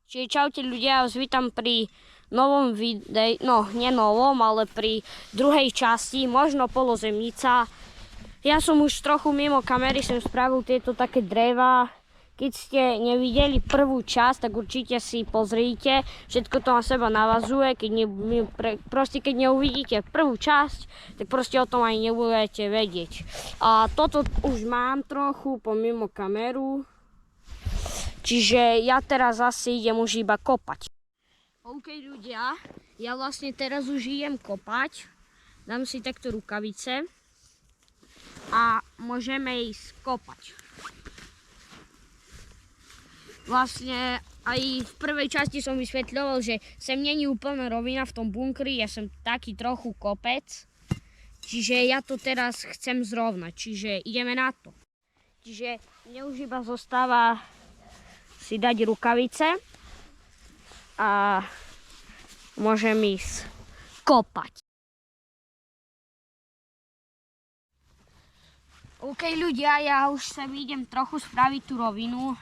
Čiže čaute ľudia, ja vás vítam pri novom videu, no nie novom, ale pri druhej časti, možno polozemnica. Ja som už trochu mimo kamery, som spravil tieto také dreva. Keď ste nevideli prvú časť, tak určite si pozrite. Všetko to na seba navazuje, keď neuvidíte prvú časť, tak proste o tom aj nebudete vedieť. A toto už mám trochu pomimo kameru. Čiže ja teraz zase idem už iba kopať. OK ľudia, ja vlastne teraz už idem kopať. Dám si takto rukavice a môžeme ísť kopať. Vlastne aj v prvej časti som vysvetľoval, že sem není úplná rovina v tom bunkri, ja som taký trochu kopec. Čiže ja to teraz chcem zrovnať, čiže ideme na to. Čiže mne už iba zostáva si dať rukavice a môžem ísť kopať. OK ľudia, ja už sem idem trochu spraviť tú rovinu.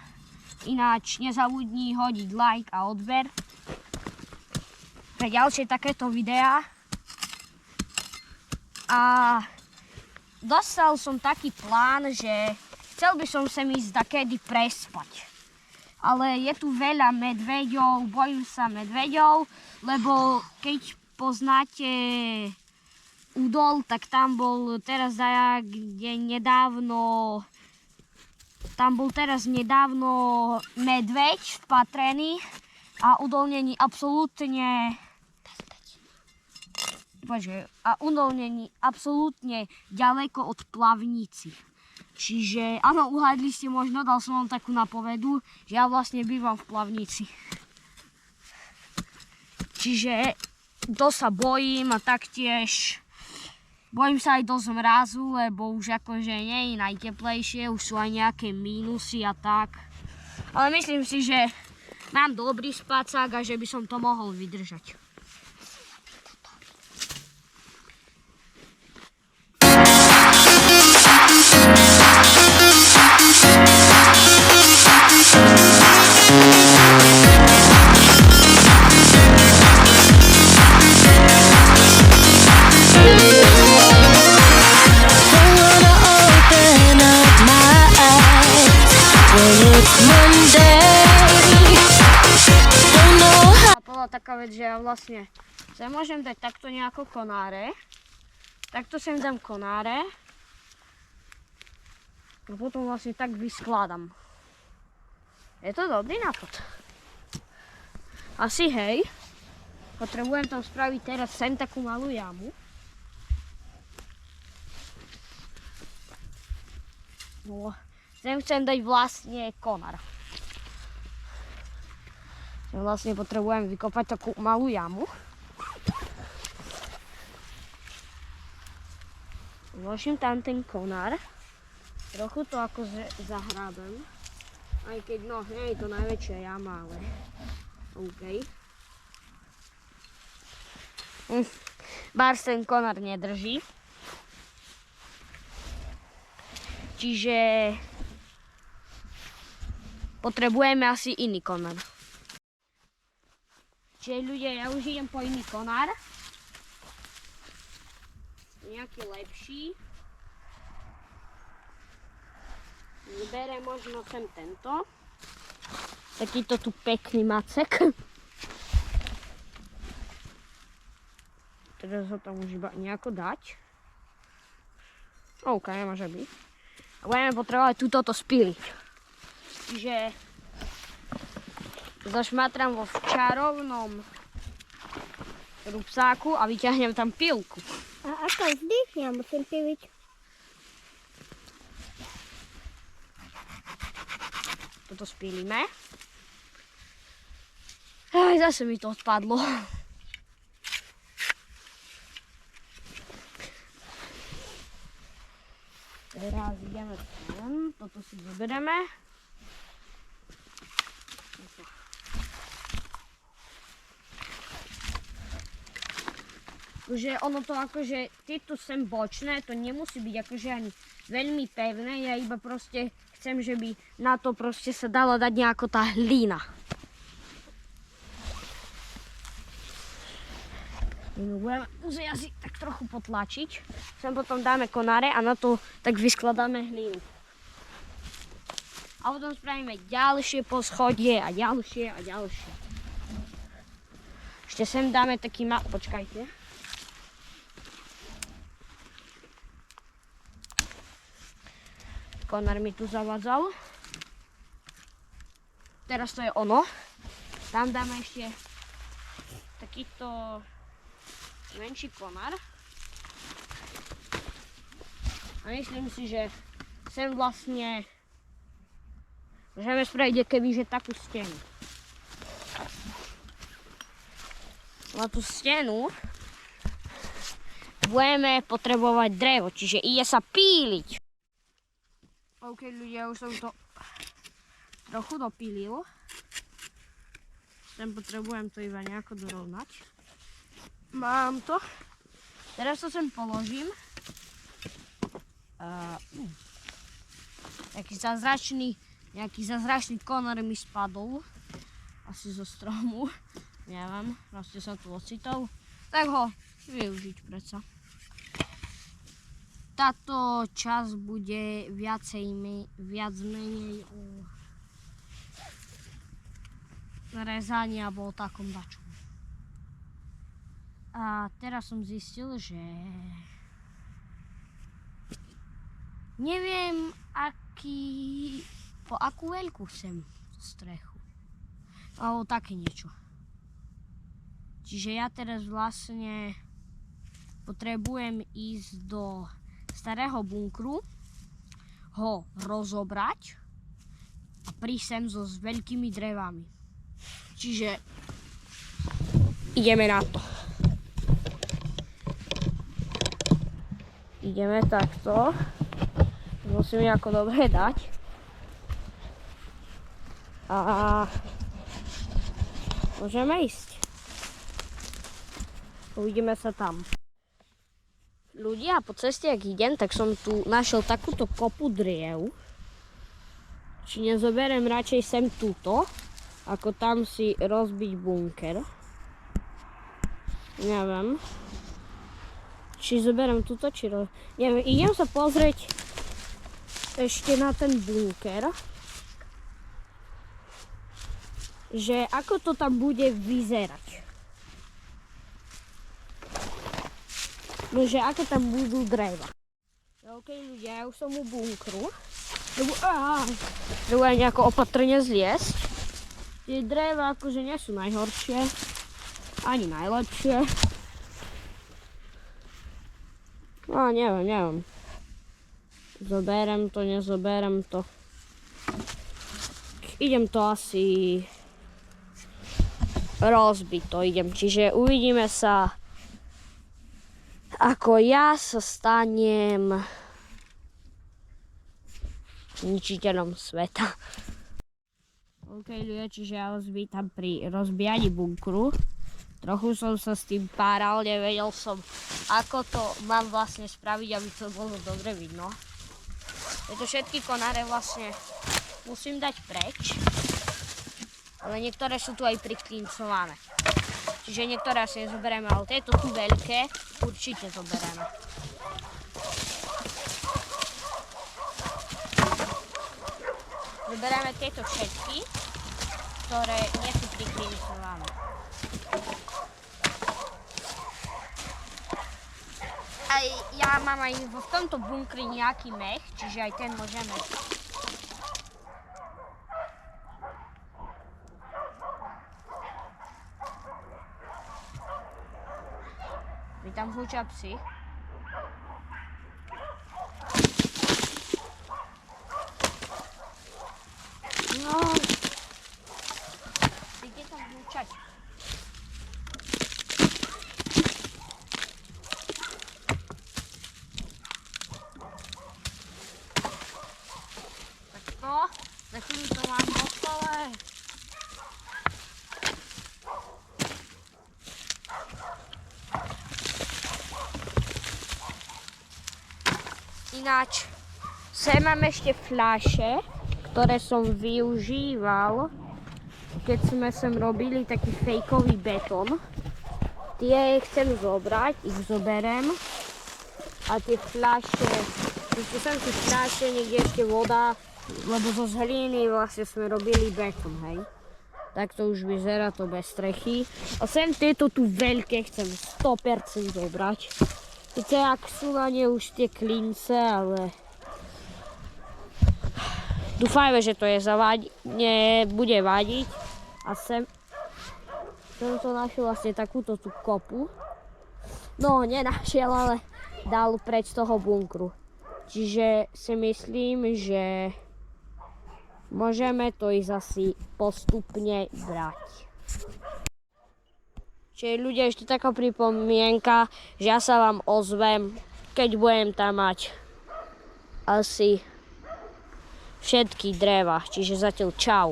Ináč nezabudni hodiť like a odber pre ďalšie takéto videá. A dostal som taký plán, že chcel by som sem ísť takedy prespať. Ale je tu veľa medveďov, bojím sa medveďov, lebo keď poznáte Údol, tak tam bol teraz nedávno medveď vpatrený a Údol není absolútne ďaleko od Plavnici. Čiže áno, uhádli ste možno, dal som vám takú napovedu, že ja vlastne bývam v Plavnici. Čiže to sa bojím a taktiež bojím sa aj dosť mrazu, lebo už akože nie je najteplejšie, už sú aj nejaké mínusy a tak. Ale myslím si, že mám dobrý spacák a že by som to mohol vydržať. Taká vec, že ja vlastne sem môžem dať takto nejako konáre. Takto sem dám konáre. A potom vlastne tak vyskladám. Je to dobrý nápad. Asi hej. Potrebujem tam spraviť teraz sem takú malú jamu. No, sem chcem dať vlastne konár. Vlastne potrebujem vykopať takú malú jamu. Vložím tam ten konár. Trochu to ako zahrábem. Aj keď no, nie je to najväčšia jama, ale OK. Bárs ten konár nedrží. Čiže potrebujeme asi iný konár. Čiže ľudia, ja už idem po iný konár. Nejaký lepší. Vyberiem možno sem tento. Takýto tu pekný macek. Teraz ho tam už iba nejako dať. OK, môže byť. A budeme potrebovať túto spíliť. Čiže zašmatram vo čarovnom rúbsáku a vyťahnem tam pilku. A ako vždy, ja musím piliť. Toto spílime. Aj, zase mi to odpadlo. Teraz ideme sem, toto si zoberieme. Že ono to akože, tieto sem bočné, to nemusí byť akože ani veľmi pevné, ja iba proste chcem, že by na to proste sa dala dať nejako tá hlína. Budeme musieť asi tak trochu potlačiť. Sem potom dáme konáre a na to tak vyskladáme hlinu. A potom spravíme ďalšie poschodie a ďalšie a ďalšie. Ešte sem dáme taký počkajte. Konár mi tu zavadzal. Teraz to je ono. Tam dáme ešte takýto menší konár. A myslím si, že sem vlastne môžeme spraviť kebyže takú stenu. Na tú stenu budeme potrebovať drevo, čiže ide sa píliť. OK ľudia, už som to trochu dopílil. Sem potrebujem to iba nejako dorovnať. Mám to. Teraz to sem položím. Nejaký zázračný konár mi spadol. Asi zo stromu. Neviem, proste sa tu ocitol. Tak ho využiť predsa. Táto časť bude viac menej o rezaní alebo o takom dačom. A teraz som zistil, že neviem, po akú veľkú chcem strechu. Alebo také niečo. Čiže ja teraz vlastne potrebujem ísť do starého bunkru, ho rozobrať a prísť sem so s veľkými drevami. Čiže ideme na to. Ideme takto. Musím nejako dobre dať. A môžeme ísť. Uvidíme sa tam. Ľudia, po ceste, ak idem, tak som tu našiel takúto kopu driev. Či nezoberiem radšej sem túto, ako tam si rozbiť bunker. Neviem. Či zoberiem túto, či neviem, idem sa pozrieť ešte na ten bunker. Že ako to tam bude vyzerať. No, že ako tam budú dreva. OK ľudia, ja už som u bunkru. Treba nejako opatrne zliesť. Tie dreva akože nie sú najhoršie. Ani najlepšie. No, neviem. Zoberiem to, nezoberiem to. Idem to asi rozbiť to idem. Čiže uvidíme sa, ako ja sa stanem ničiteľom sveta. OK ľudia, čiže ja vás vítam pri rozbijaní bunkru. Trochu som sa s tým páral, nevedel som, ako to mám vlastne spraviť, aby to bolo dobre vidno. Tieto všetky konáre vlastne musím dať preč, ale niektoré sú tu aj priklincované. Čiže niektoré asi nezoberieme, ale tieto tu veľké určite zoberieme. Zoberieme tieto všetky, ktoré nie sú priklincované. Ja mám aj v tomto bunkri nejaký mech, čiže aj ten môžeme. Vy tam húčia psi. No. Ide tam húčať. Za chvíľu to mám hotové. Ináč, sem mám ešte fľaše, ktoré som využíval, keď sme sem robili taký fejkový betón. tie chcem zobrať, ich zoberiem. A tie fľaše, ešte sem tie fľaše, niekde ešte voda, lebo zo hliny vlastne sme robili betón, hej. Tak to už vyzerá to bez strechy. A sem tieto tu veľké chcem 100% zobrať. Sice ak sú na ne už tie klince, ale dúfajme, že to nebude vadiť. A sem som to našiel vlastne takúto tú kopu. No, nenašiel, ale dal preč z toho bunkru. Čiže si myslím, že môžeme to ísť asi postupne brať. Čiže ľudia, ešte taká pripomienka, že ja sa vám ozvem, keď budem tam mať asi všetky dreva. Čiže zatiaľ čau.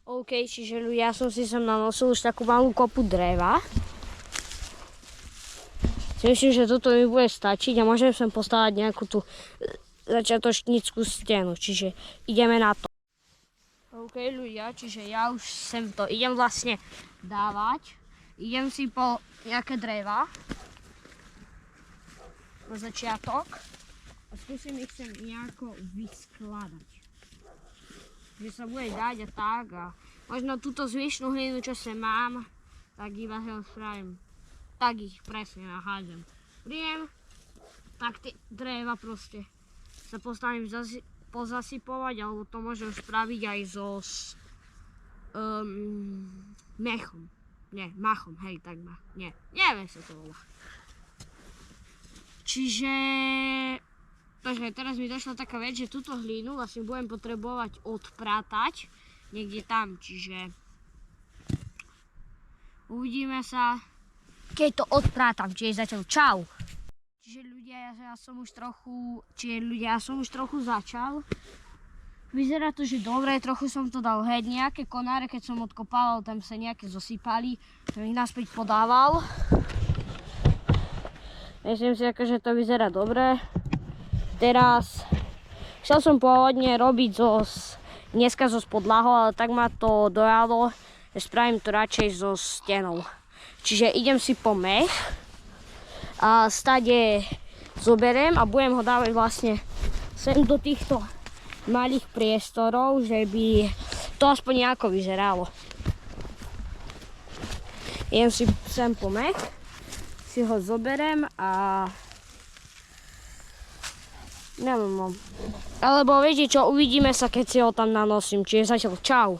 OK, čiže ľudia, ja som si sem nanosil už takú malú kopu dreva. Myslím, že toto mi bude stačiť a môžem sem postavať nejakú tú začiatočnícku stenu. Čiže ideme na to. OK, ľudia, čiže ja už sem to idem vlastne dávať. Idem si po nejaké dreva na začiatok a skúsim ich sem nejako vyskladať. Že sa bude dať a tak a možno túto zvyšnú hlinu, čo sem mám, tak iba ho spravím. Tak ich presne nahádzam. Príjem, tak tie dreva proste sa postavím pozasypovať, alebo to môžem spraviť aj so mechom. Nie, machom, hej, tak ma. Nie, neviem sa to volá. Čiže teraz mi došla taká vec, že túto hlínu vlastne budem potrebovať odprátať niekde tam, čiže uvidíme sa, keď to odprátam, čiže zatiaľ čau. Čiže ľudia, ja som už trochu začal. Vyzerá to, že dobre, trochu som to dal hneď, nejaké konáre, keď som odkopával, tam sa nejaké zosypali, som ich naspäť podával. Myslím si, že to vyzerá dobre. Teraz chcel som pôvodne robiť dneska so podlahou, ale tak ma to dojalo, že spravím to radšej so stenou. Čiže idem si po mech a stade zoberiem a budem ho dávať vlastne sem do týchto malých priestorov, že by to aspoň nejako vyzeralo. Idem si sem po mech, si ho zoberiem a neviem, alebo viete čo, uvidíme sa, keď si ho tam nanosím, čiže zatiaľ čau.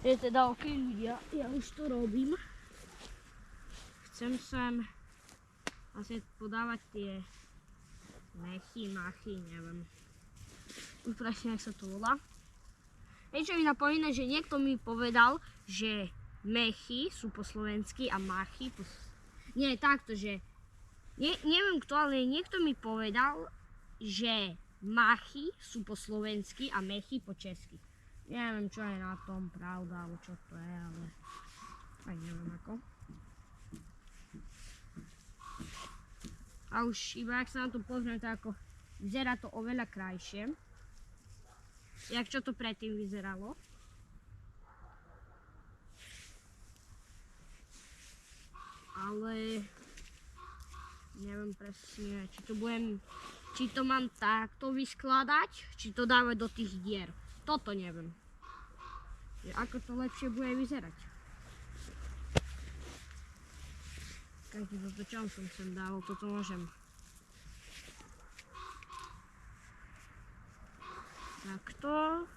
Je teda OK ľudia, ja už to robím. Chcem sem vlastne podávať tie machy, neviem. Už presne, jak sa to volá. Vieš, čo mi napomína, že niekto mi povedal, že mechy sú po slovensky a machy po... Nie, takto, že... neviem kto, ale niekto mi povedal, že machy sú po slovensky a mechy po česky. Neviem, čo je na tom pravda, alebo čo to je, ale... Aj neviem ako. A už iba ak sa na to pozriem, tak ako vyzerá to oveľa krajšie. Jak čo to predtým vyzeralo. Ale neviem presne, či to mám takto vyskladať, či to dávať do tých dier. Toto neviem. Ako to lepšie bude vyzerať. Každý toto čom som sem dával, toto môžem. Takto.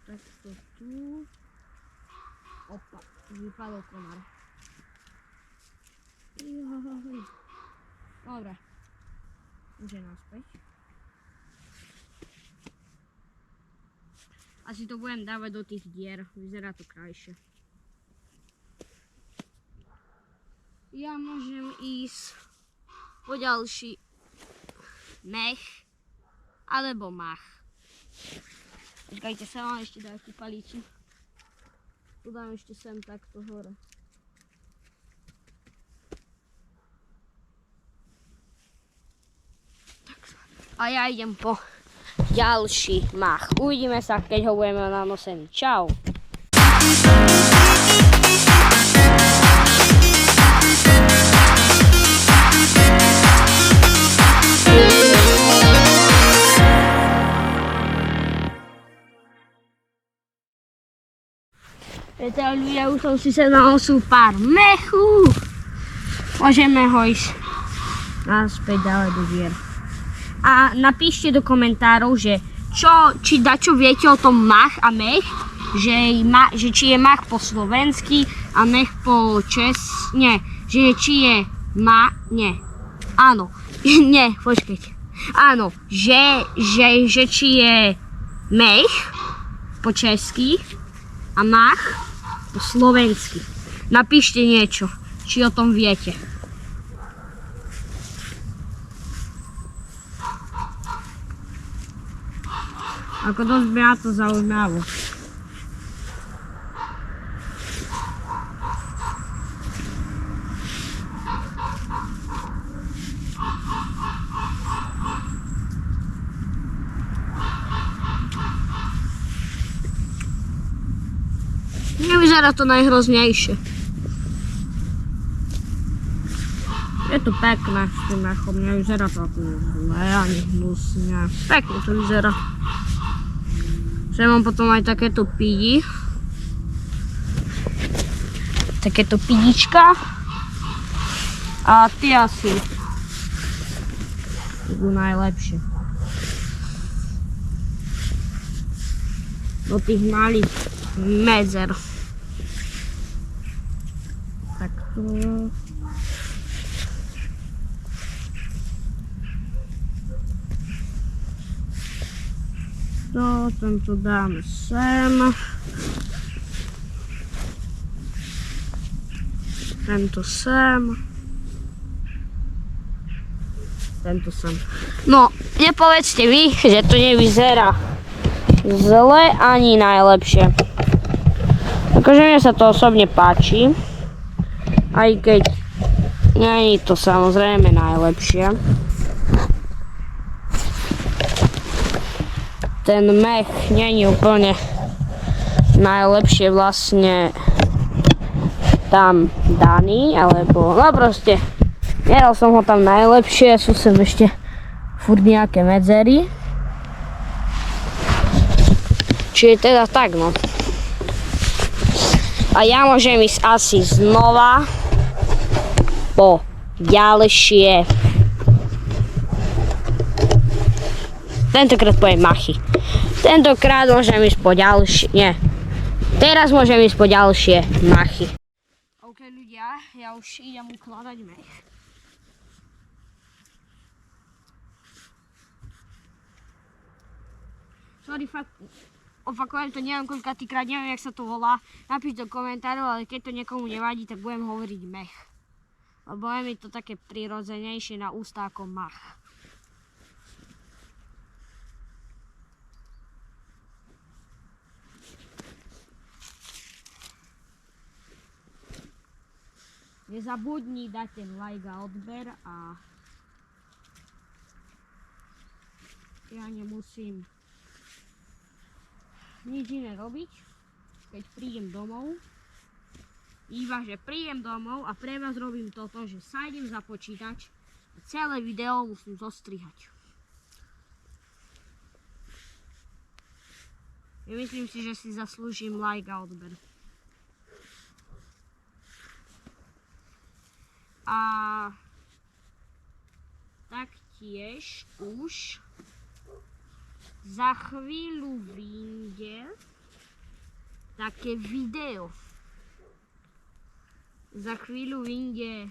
Takto tu. Opa, vypadol konár. Dobre. Už je naspäť. Asi to budem dávať do tých dier, vyzerá to krajšie. Ja môžem ísť po ďalší mech alebo mach. Počkajte, sa mám ešte takú palicu. Tu dám ešte sem takto hore. A ja idem po ďalší mach. Uvidíme sa, keď ho budeme nanosený. Čau. Teda ľudia, už som si sa nanosil pár mechu. Môžeme ho ísť naspäť ďalej do dier. A napíšte do komentárov, že či dačo viete o tom mach a mech, že či je mach po slovensky a mech po nie, že či je nie, áno, nie, počkajte, áno, že či je mech po česky a mach po slovensky. Napíšte niečo, či o tom viete. Ako dosť by ma to zaujímalo. Nevyzerá to najhroznejšie. Je to pekné s tým mechom, nevyzerá to ako zle ani hnusne. Pekne to vyzerá. Že mám potom aj takéto pidi. Takéto pidička. A tie asi budú najlepšie. Do tých malých medzer. Tak tu. Tento dáme sem. Tento sem. Tento sem. No, nepovedzte vy, že to nevyzerá zle ani najlepšie. Akože mne sa to osobne páči. Aj keď nie je to samozrejme najlepšie. Ten mech nie je úplne najlepšie vlastne tam daný, alebo no proste nedal som ho tam najlepšie, sú sem ešte furt nejaké medzery. Čiže teda tak no. A ja môžem ísť asi znova po ďalšie. Tentokrát poviem machy. Tentokrát môžem ísť po ďalšie, nie. Teraz môžem ísť po ďalšie machy. OK ľudia, ja už idem ukladať mech. Sorry, fakt, opakujem to, neviem koľkátýkrát, neviem jak sa to volá. Napíš do komentárov, ale keď to niekomu nevadí, tak budem hovoriť mech. Lebo je mi to také prirodzenejšie na ústa ako mach. Nezabudni dať ten like a odber a ja nemusím nič iné robiť, keď prídem domov. Iba, že prídem domov a pre vás robím toto, že sa idem za počítač a celé video musím zostrihať. Ja myslím si, že si zaslúžim like a odber. A taktiež už za chvíľu vyjde také video. Za chvíľu vyjde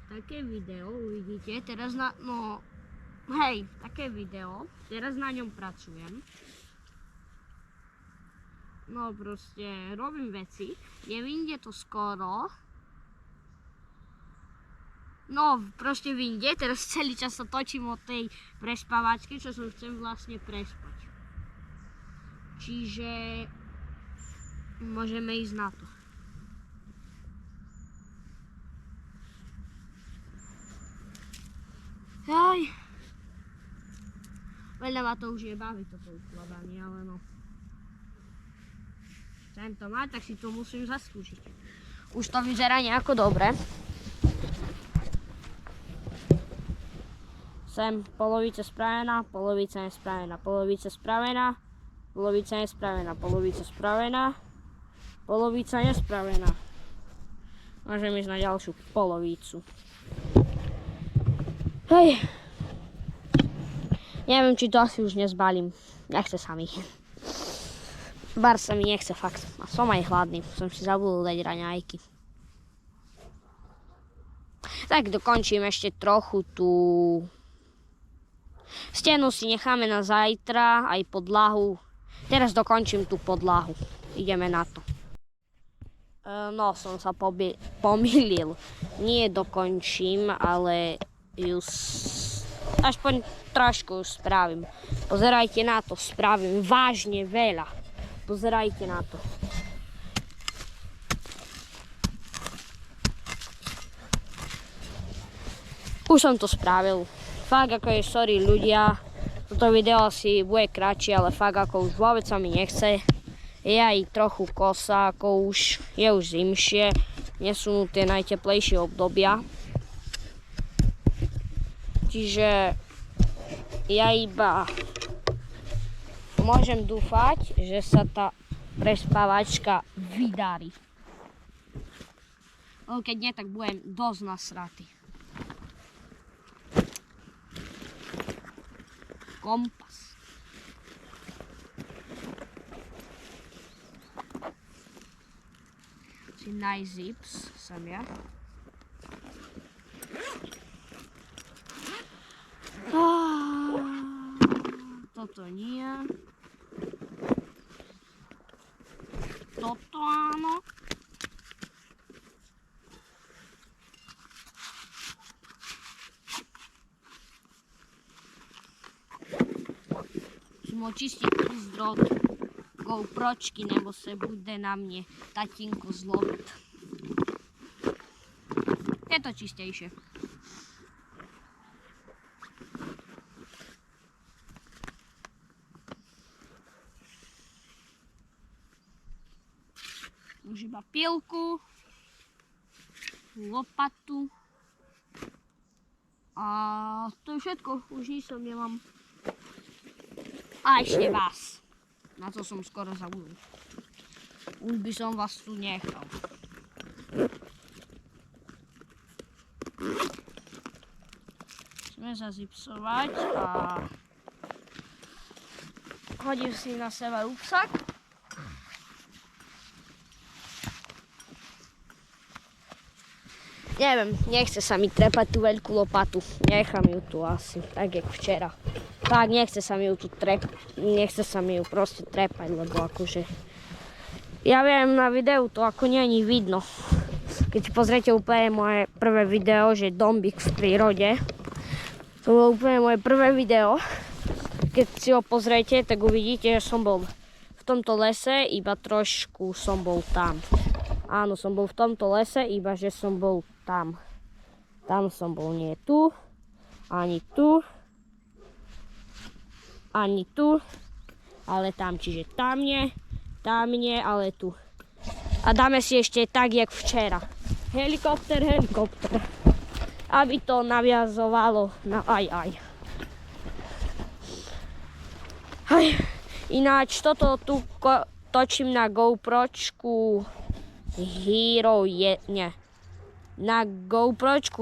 také video, uvidíte, teraz také video, teraz na ňom pracujem. No proste robím veci, nevyjde to skoro. No, proste vyjde, teraz celý čas sa točím od tej prespávačky, čo som chcem vlastne prespať. Čiže môžeme ísť na to. Aj. Veľa ma to už nebaví, toto ukladanie, ale no. Chcem to mať, tak si to musím zaskúšiť. Už to vyzerá nejako dobre. Sem polovica spravená, polovica nespravená, polovica spravená, polovica nespravená, polovica spravená, polovica nespravená. Môžem ísť na ďalšiu polovicu. Hej. Neviem, či to asi už nezbalím. Nechce sa mi. Bar sa mi nechce, fakt. A som aj hladný. Som si zabudol dať raňajky. Tak dokončím ešte trochu tú stenu, si necháme na zajtra, aj podlahu. Teraz dokončím tú podlahu. Ideme na to. No, som sa pomýlil. Nie dokončím, ale ju aspoň trošku spravím. Pozerajte na to, spravím vážne veľa. Pozerajte na to. Už som to spravil. Fakt ako je, sorry ľudia, toto video asi bude kratšie, ale fakt ako už vôbec sa mi nechce. Je aj trochu kosa, ako už je už zimšie, nie sú tie najteplejšie obdobia. Čiže ja iba môžem dúfať, že sa tá prespávačka vydarí. No, keď nie, tak budem dosť nasratý. Kompas. Si najzips som ja. Toto nie. Toto áno. Musím očistiť kus drôt GoPročky, nebo se bude na mne tatínko zlobiť. Je to čistejšie. Už iba pilku, lopatu a to je všetko, už nič som nemám. A ešte vás, na to som skoro zabudol. Už by som vás tu nechal. Musíme zazipsovať a hodím si na seba rúbsak. Neviem, nechce sa mi trepať tú veľkú lopatu. Nechám ju tu asi, tak jak včera. Tak, nechce sa mi ju tu nechce sa mi ju proste trepať, lebo akože... Ja viem, na videu to ako nie je vidno. Keď si pozriete úplne moje prvé video, že dombík v prírode. To bolo úplne moje prvé video. Keď si ho pozriete, tak uvidíte, že som bol v tomto lese, iba trošku som bol tam. Áno, som bol v tomto lese, iba že som bol tam. Tam som bol, nie tu, ani tu, ani tu, ale tam, čiže tam nie, ale tu. A dáme si ešte tak, jak včera. Helikopter, helikopter. Aby to naviazovalo na aj. Ináč, toto tu točím na GoPročku Hero je, nie. Na GoPročku,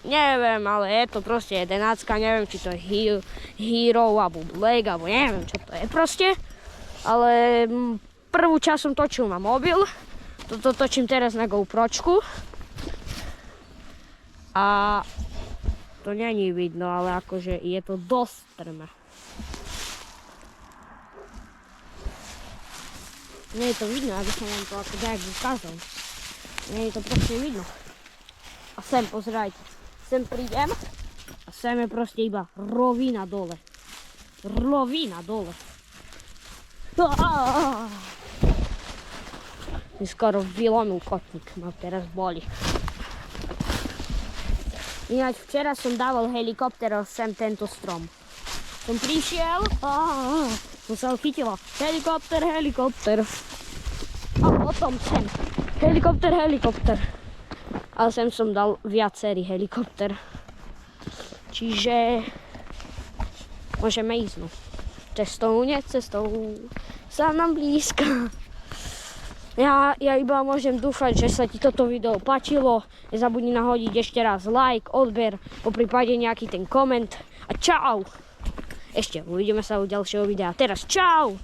neviem, ale je to proste 11, neviem, či to je Hero, alebo Black, alebo neviem, čo to je proste. Ale prvú časť som točil na mobil, toto točím teraz na GoPročku. A to není vidno, ale akože je to dosť strmé. Nie je to vidno, aby som vám to ako tak ukázal. Nie je to proste vidno. A sem, pozerajte. Sem prídem a sem je proste iba rovina dole. Rovina dole. Mi skoro vylomil kotník, ma teraz boli. Ináč včera som dával helikopter sem tento strom. som prišiel. Som sa chytila. Helikopter. A potom sem. Helikopter. Ale sem som dal viacerý helikopter. Čiže môžeme ísť. No. Cestou sa nám blízka. Ja iba môžem dúfať, že sa ti toto video páčilo. Nezabudni nahodiť ešte raz like, odber, poprípade nejaký ten koment. A čau! Ešte uvidíme sa u ďalšieho videa. Teraz čau!